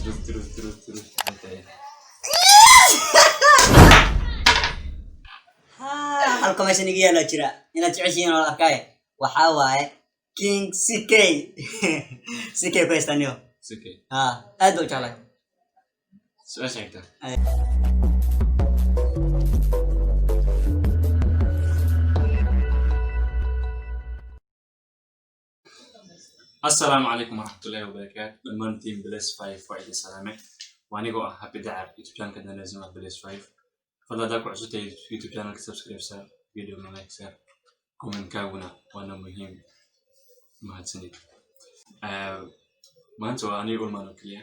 terus santai. halka meeshan iga yaala jira inaad jeceshihiin oo arkay waxaa waaye king ck ck ku haystaniyo Oke. aad baa u jeclay Su'aal sheegta. Assalaamu calaykum waraxmatullaahi wabarakaatu. Dhammaantiin Blaze 5 waa idin salaamay. Waa anigoo ah Happy Dacar, YouTube channelka Daniel waa Blaze 5. Fadlan haddaad ku cusubtahay YouTube channelka subscribe saar, video-na like saar, comment-kaaguna waana muhiim. Mahadsanid. Maanta waa aniga ulmaan oo keliya.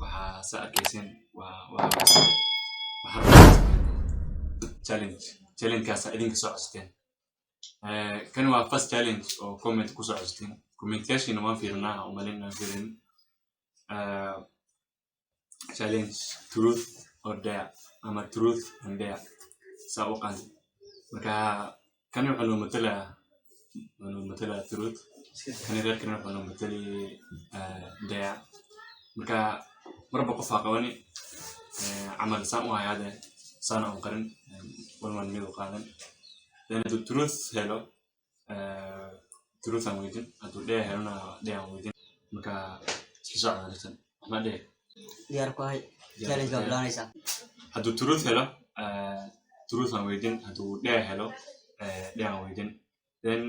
Waxaa saa arkaysin waa challenge-kaas idinka soo codsateen. Kan waa first challenge oo comment ku soo codsateen. Comment-yaashiina waan fiirinaa umalina fiirin. Challenge truth or dare ama truth and dare saa u qaan. Marka kan wuxuu noo matalaa truth. Kan reerkan wuxuu noo matali dare. Marka marba qof aqooni camal saan u hayade sana u qarin walman mid u qaadan. Then the truth hello truth and within adu dare helona dare and within marka isla socodsan ma dare diyaar ku hay challenge ga bilaanaysa adu truth hello truth and within adu dare hello dare and within then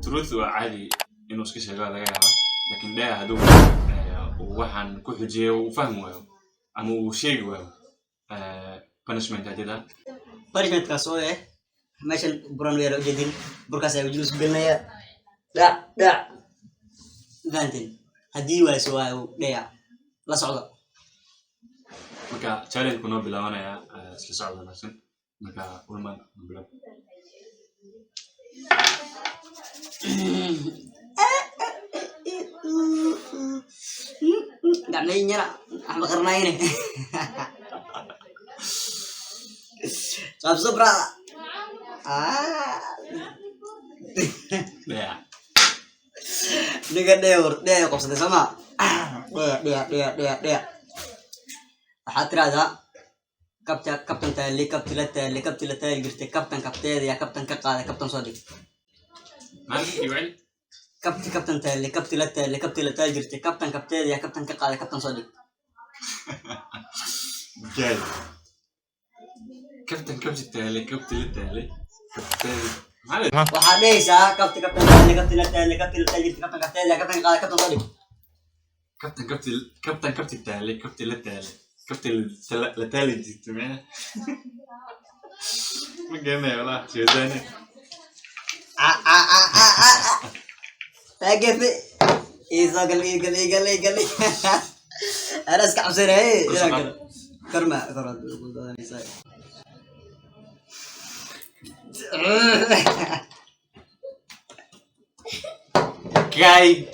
truth waa caadi inuu iska sheego laga yaabaa laakiin dare hadu waxaan ku xujiyo uu fahmo waayo ama uu sheegi waayo punishment hadida punishment ka soo meeshan buran weero jedin burkaas ay wajilus bilnaya da gantin hadii waa soo waayo dheya la socdo marka challenge kuno bilaabanaya isla socdo nafsan marka ulman bilaab gacmeeyna ama qarnayne sabso bra dea diga dheer qofsada sama dheer waxaa tirahdaa kabtan taali jirtay kabteeda yaa kabtan ka qaaday kabtan soo dhig يوعد kabtan taali jirtay kabteeda yaa kabtan ka qaaday kabtan soo dhig جاي كابتن التالي waxaa dhehaysaa kabtan taali jirtay kabtan kabteeda yaa kabtan ka qaaday kabtan soo dhig كابتن التالي كابتن التالي جميع ما جانا ولا شو زين تاقف إيزا قال أنا أسكع بسيرة إيه كرمة كاي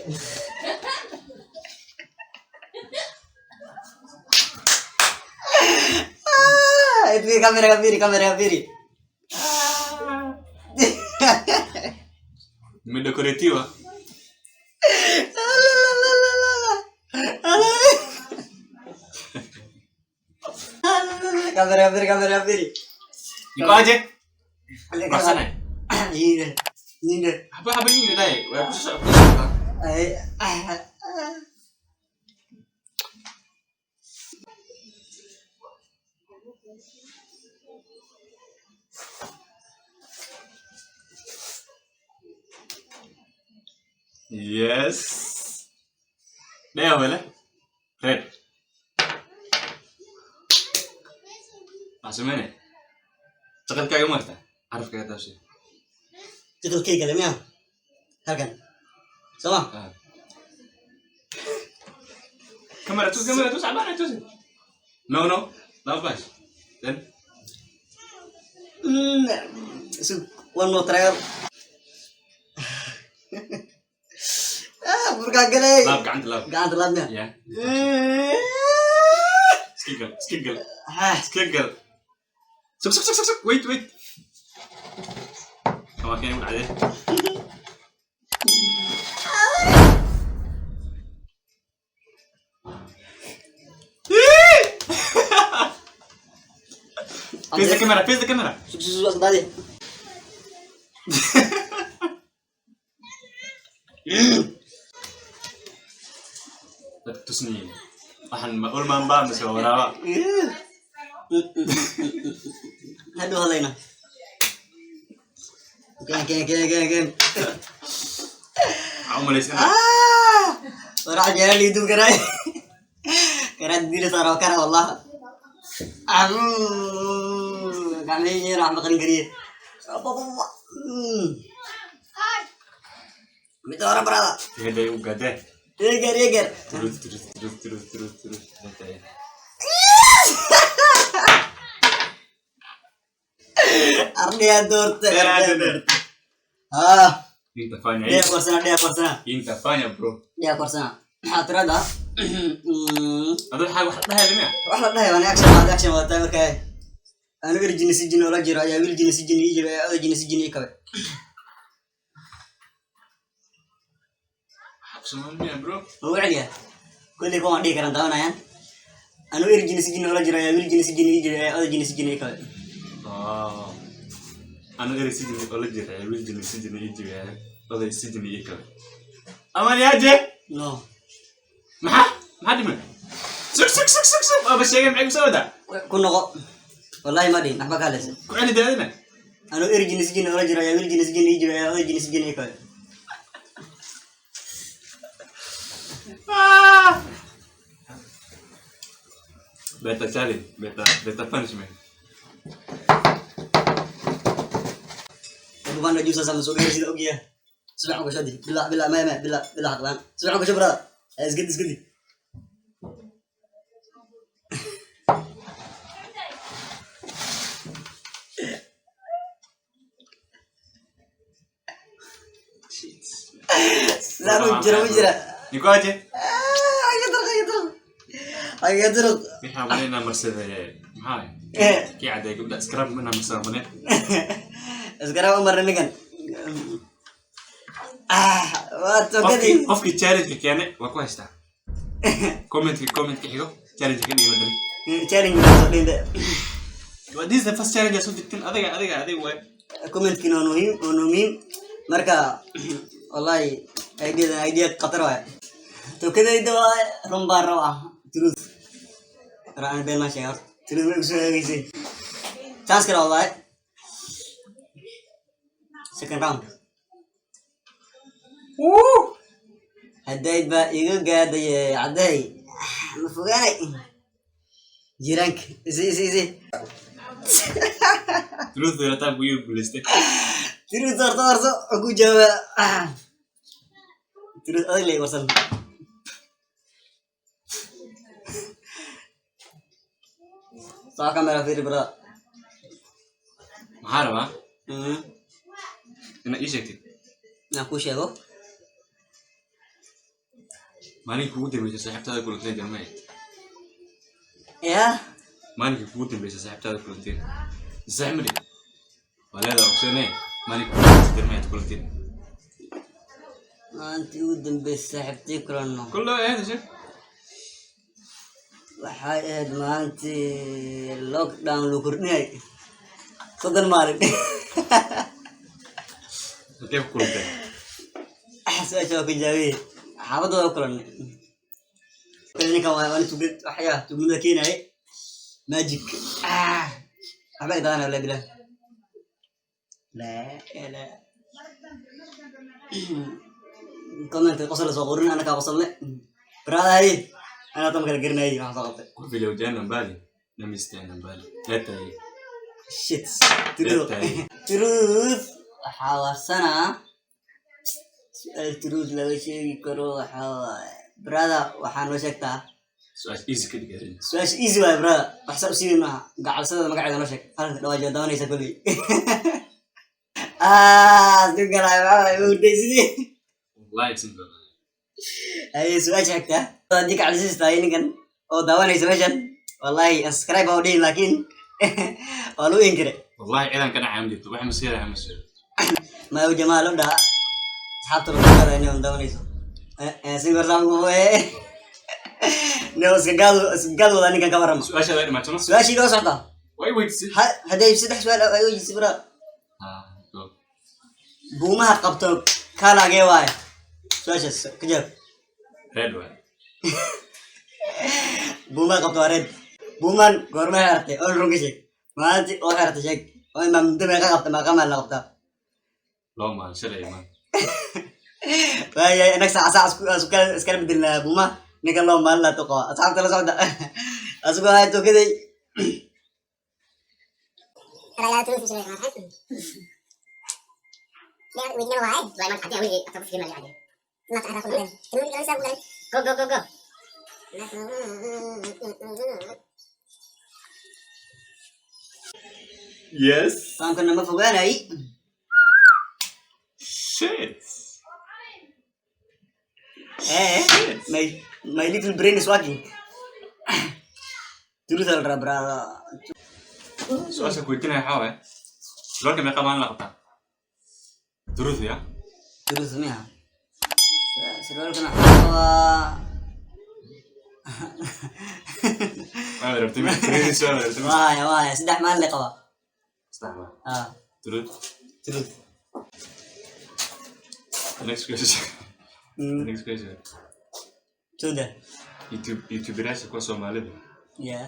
itu kamera kiri من decorativa kamera kiri itu aja sana ini apa ini deh web susah yes deh boleh red langsung mana cakap kayak mana arif kayak tahu sih تدخل كي كلام يا هركن سوا kamera tuh sabar itu sih no bas dan one more trial berkagak lagi lap kan labnya ya skiggle suk wait sama kayak udah deh Face the camera, face the camera. Sukses tadi. Terus nih, ahan ulman ba masih orang. Aduh halena. Again. Aku mulai sih. Orang jalan itu keren. Keren diri taruh keren Allah. Kami ini rahmat kan geri. Apa? Itu orang berada. Gede uga deh. Eger. Terus. Ardia Dorte. Inte fanya Dia hii. korsana. Inte fanya bro. Dia korsana. Hatrada. Aduh حاجة واحدة هذه Waxa dhahay waan action wata markay. Anu wir jinsi jin wala jiro ayaa wir jinsi jin jiro ayaa jinsi jin kabe. Semuanya bro. Oo caliya. Kulli ko andi karan tawanayaan. Anu wir jinsi jin wala jiro ayaa wir jinsi jin jiro ayaa jinsi jin kabe. Oh. Anu iri sijini oleh jira ya, wil jini sijini itu ya, oleh sijini ikan. Aman ya aja? No. Mah di mana? Suk. Apa sih yang aku saudara? Kuno ko. Wallahi madi nak bakal sih. Kau ini dari mana? Anu iri jinsi jin wala jiro ayaa wir jinsi jin jiro ayaa jinsi jin kabe. Beta challenge, beta punishment. Bukan ada jusa sama sudah sih oke ya. Sudah aku jadi. Bila hatuan. Sudah aku coba. Segini. Lalu jira. Niko aja. Ayo terus. Ini hamilnya nomor sebe. Hai. Kayak ada yang udah sekarang nomor sama nih. Sekarang umur ini kan. Waktu Of challenge kayaknya, waktu apa? Comment kayak challenge kan ini bener. challenge masuk ini. This is the first challenge yang sudah ada gue. Comment kini onomin mereka. Wallahi idea katerwa. Tuh kita itu rombar terus. Raan ben masih terus bisa sih. Chance kira wallahi. Second round. هدايت بقى يقعد عداي مفوقاني جيرانك زي Terus ternyata gue beli terus tar aku jawab terus ada lagi pasal soal kamera video bro mahal mah? Kena isi gitu. aku siapa Mani kuutin bisa sahabta ada kulitin jamai. ya Mani kuutin bisa sahabta ada kulitin. Zamri. Wala la opsiyone. Mani kuutin jamai kulitin. nanti udah bisa hati krono Kullo eh sih. waxay maanti lockdown lu kordhinay soddon maalin Setiap kulitin. su-aasha ku jaabi xaabadooda kulanay ninkan waa tugid waxyaa tugmada keenaye magic waxbay dadanay wala bilah la comment qosol soo qorin ana ka qosolne bradahay ana tam kala gerinay waxa soo qabtay Video jana mbali. Namiste mbali. Leta shit truth waxaa warsanaa التروج لو شيء كرو برادا waxaan noo sheegtaa su'aal easy ka dhigarin. su'aash easy way brada wax soo siina gacalsada magaceeda noo sheeg halka dhawaajada dawanaysa kulli dugala uu deysidi Wallahi simple. ay su'aash sheegtaa hadii gacalsista ninkan oo dawanaysa meeshan wallahi subscribe oo dhiin laakiin waa loo inkire Wallahi idan kana caamdito wax masiira masir. ma uu jamaalo dhaa حاطر الكاميرا هنا ودونيسو سيبر سامو نو سجادو ولا نيكا كاميرا Su'aasha ma tano. سؤال شيء لو صعدا واي ويكسي هذا يصدح سؤال أيوة يصبر go. بوما قبته كلا جواي سويش كجاب red one بوما قبته ورد بومان قرمه هرتي أول رونجشي ما أنت أول هرتي شيء أول ما مدمر قبته ما كمل قبته لو ما شلي ما فهي أنا ساعة سكال بدل بوما نقول لهم ما لا تقع أصحاب تلا سعودة أسمع هاي تو كذا لا تروح في شيء ما تحس لا ويجي واحد زي ما تحكي ويجي أتوقف في ملي عادي ما تعرف كمان كمان كمان سافر جو جو جو جو yes فهم كنا ما فوقنا أي shit my little brain is working terus al brother سؤال كويتنا حاوي لو كم يقام لقطة دروث يا terus ميها سرور كنا حوا ما عرفت مين تريد سؤال عرفت مين وايا سدح ما اللي قوا استحمل اه دروث terus next question next question sudah يوتيوب راسك وصل مالذي ya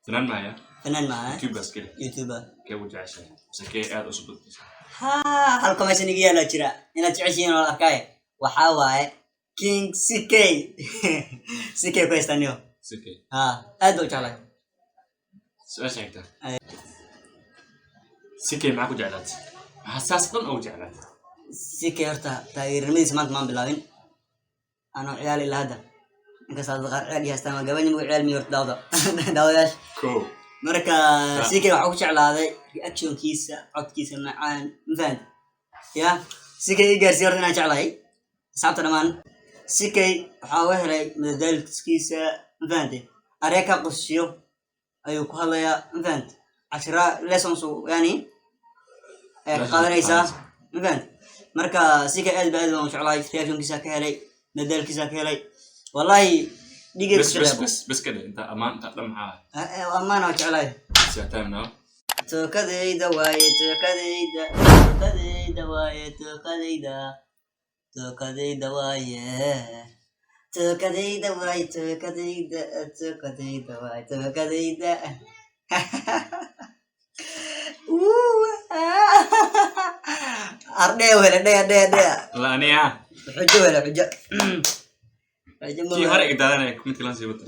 فنان معايا فنان معاه يوتيوب بس كده youtuber كي وجع شيء بس كي قاعد أصبط ها halka meeshan iga yaala jira inaad jeceshiin oo arkay waxa waaye king ck ck ku haystaniyo سكي ha aad u jeclay سؤال شيكتا سكي معك وجعلات حساس قن أو جعلات ck horta taageernimadii maanta maan bilaabin ano ciyaal ilaa hadda inkasta qaar ciyaal haystaan ma gaban mu ciyaal mi horta daawadayash كو marka ck waxa ku jeclaaday reactionkiisa codkiisa macaan mafahant ya ck gaarsiin horta inaan jeclahay sababta dhamaan ck waxa uu helay madadaalkiisa mafahante areeka qoshiyo ayuu ku hadlayaa mafahant cashira lessons yani qaadanaysaa mafahant marka ck aad baan u jeclahay reactionkiisa ka helay madadaalkiisa ka helay wallahi dhigay بس كده أنت أمان أنت معاه amaana waa jeclahay ساعتين نو tookadayda waaye tookadayda waaye tookadayda waaye tookadayda waaye tookadayda waaye tookadayda ardee wele dhea لا أنا يا xujo wele xujo كي هرق دارنا كنت كلام سيبته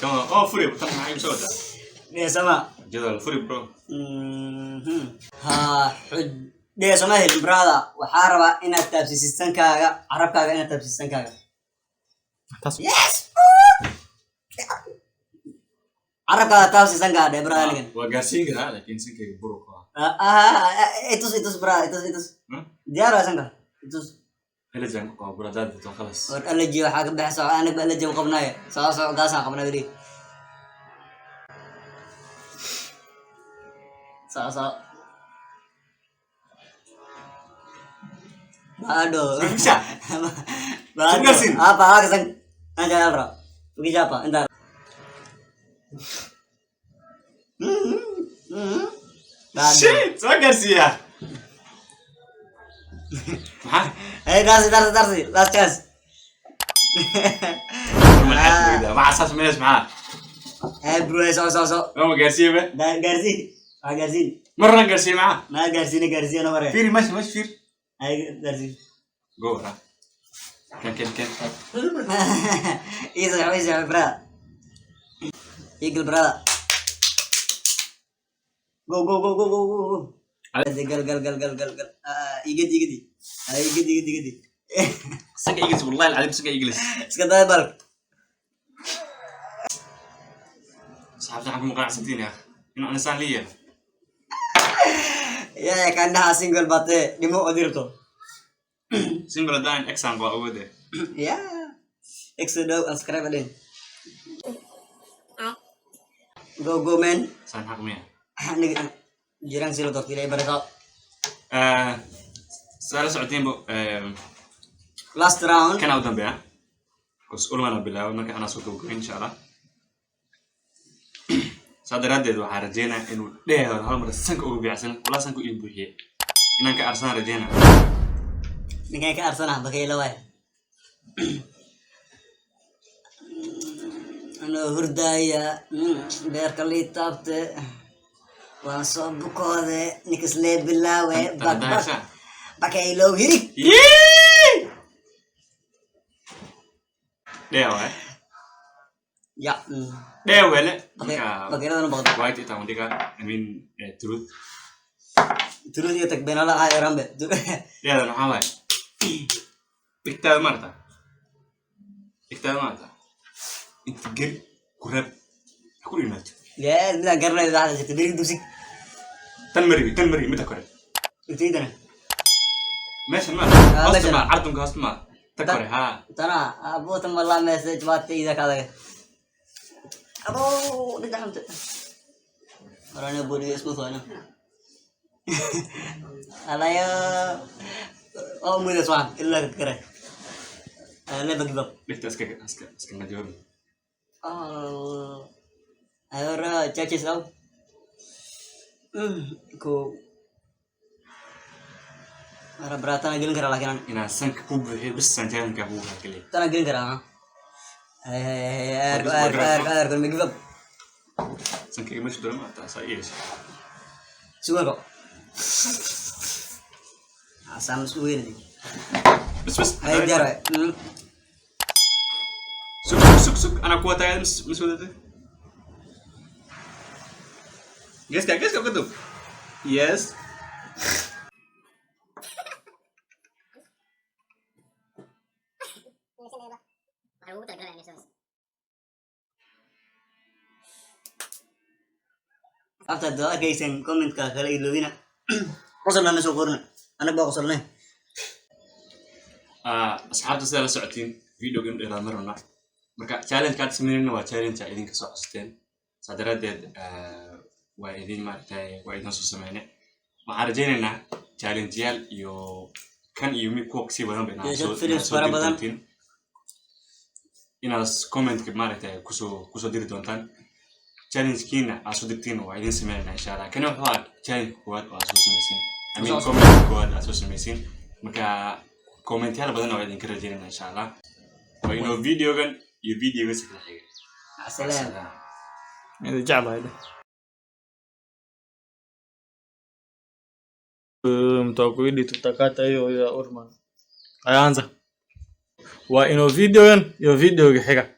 كمان فري بتاع معي بسودا dhea sama جدول فري برو ها dhea sama helin brada waxaa rabaa inaad taabsisid sankaaga carabkaaga inaad taabsisid sankaaga yes carabkaaga taabsi sankaaga dhea brada anigan وقاسين كده لكن سكي برو itus brada itus diyaar waa sanka itus هلا جانك قابل داد تو خلاص war allergy waxaa ka baxaysa anaga allergy u qabnaayo soo gaasaan qabnaa weli soo baado bisa baado Tugasin. apa ka sang anda alra pergi siapa entar baado shit وقاسيا darsi last chance مع اساس ماشي معاه bro so هو قاسيا به garsi مره قاسيا معاه ما garsi انا مره فيري ماشي فير هاي garsi جو ها كان إيه برا يقل برا جو قل يقدي سكي يجلس والله العظيم سكي يجلس اسكت بالك صاحبتي حقكم مقنع ستين يا اخي انه انسان لي يا كانها سنجل باتي دي مو اديرتو سنجل داين اكسان قوا اوده يا اكسدو اسكرايب عليه جو man سان حق مية jirang silo tortilla ibarat سؤال سعودين بو last round كان أودن بيا كوس أول ما نبلا وما كان أنا سوتو إن شاء الله صدرت waxaa rajeynaa inuu dheer hal mar sanka ugu biicsan wala sanka uu buuxiye inaan ka arsan rajeynaa ninka ka arsana bakayla way ana hurdaya beerka liitaabte waan soo bukoode nikas lee bilaawe bakaylo hirig dheer waay ya dheer wele bakayla baqda white ita undiga I mean truth turun iyo tagbeena la ay rambe dheer waxaa waay iktaada marta inta gel kurab ku dhimato ya bila garnay waxa jirta beri dusig tan mari mid kore intiidana meesha ma hoosta ma ardunka hoosta ma ta kore ha tana aboota mala message baad ida kaadaga abo dhiganta marana bodi isku soona alaya oo muddo saan illa kare ala bagibab dhigta iska najoobi ahora chachi sao ko ara berata na gelin kara lagi inaan sanka ku buuxiyo bis sanjaanka ku hakale tana gelin kara air kon bagibab sanka imesh dorma ta sayes sugar ko asam suwe ni bas ay jara suk ana kuat aja misudate guys kau ketuk yes after the guys and comment ka kala ilowina qosol na soo qorna anaga ba qosolnay asxaabta sida la socotiin videogan dheeraad marna marka challenge kaad sameeyna waa challenge ay idinka soo xusteen sadaradeed waa idin maartay waa idin soo sameeyna waxaan rajaynaynaa challenge yaal iyo kan iyo mid ku si badan bina soo badan inaas comment ka maartay kusoo diri doontaan challenge kiina asu digtiin waa idin sameeyna insha Allah kana waxa challenge kuwaad oo asu sameeysin amin comment kuwaad asu sameeysin marka comment yaal badan oo idin ka rajaynaa insha Allah waa inoo videogan iyo videoga si kala xiga asalaam إذا جعبها mtakwidi tutakata hiyo ya Orman. Ayaanza. Wa ino video hiyo video xiga.